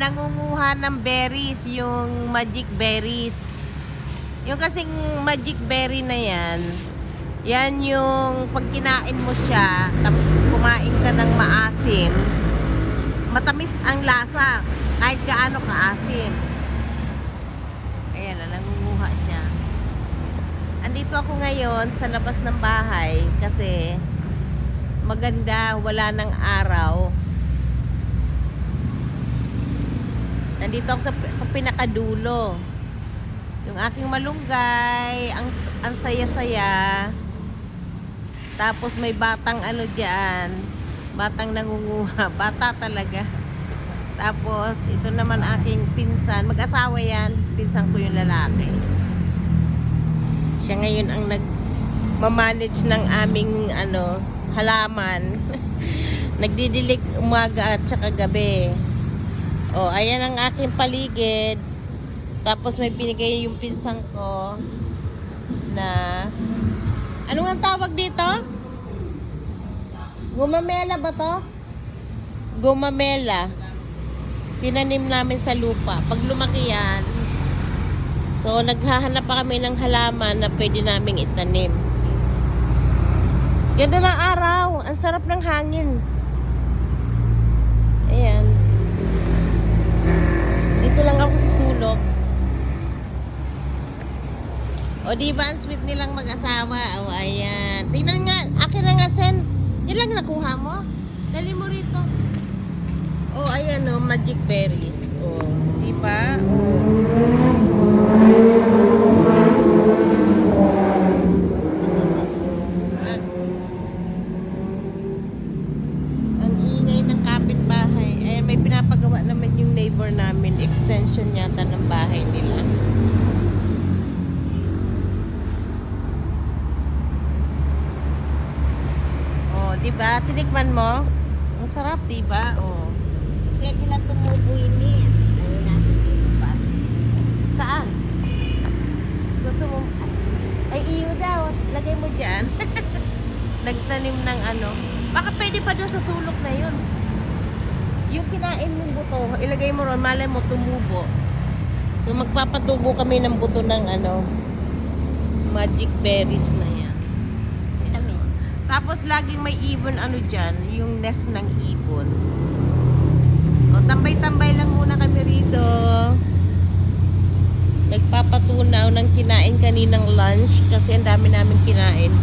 nangunguha ng berries, yung magic berries. Yung kasing magic berry na yan yung pag kinain mo siya, tapos kumain ka ng maasim, matamis ang lasa, kahit gaano kaasim. Ayan na, nangunguha siya. Andito ako ngayon sa labas ng bahay kasi maganda, wala ng araw. Nandito ako sa pinakadulo. Yung aking malunggay, ang saya-saya. Tapos may batang ano diyan, batang nangunguha, bata talaga. Tapos ito naman aking pinsan, mag-asawa yan, pinsan ko yung lalaki. Siya ngayon ang nag-manage ng aming halaman. Nagdidilig umaga at saka gabi. Oh, ayan ang aking paligid. Tapos may binigay yung pinsan ko na ano ang tawag dito? Gumamela ba to? Gumamela. Tinanim namin sa lupa. Pag lumaki yan, so naghahanap pa kami ng halaman na pwede naming itanim. Ganda ng araw. Ang sarap ng hangin. Ayan. Dito lang ako sa sulok. O diba ang sweet nilang mag-asawa. O ayan. Tingnan nga. Akin na nga sen. Yan lang nakuha mo. Dali mo rito. O ayan o. Magic berries. O. Diba? O. Ang ingay ng kapitbahay. Ayan, may pinapagawa naman yung neighbor namin. Extension yata ng bahay nila. Diba? Tinikman mo? Ang sarap, diba? Oh. Pwede lang tumubo ini. Ayun natin dito pa. Saan? Gusto mo? Ay, iyo daw. Lagay mo dyan. Nagtanim ng Baka pwede pa doon sa sulok na yun. Yung kinain mong buto, ilagay mo ron, malay mo tumubo. So, magpapatubo kami ng buto ng magic berries na yan. Tapos laging may ibon dyan, yung nest ng ibon. O, tambay-tambay lang muna kami rito. Nagpapatunaw ng kinain kaninang lunch kasi ang dami namin kinain.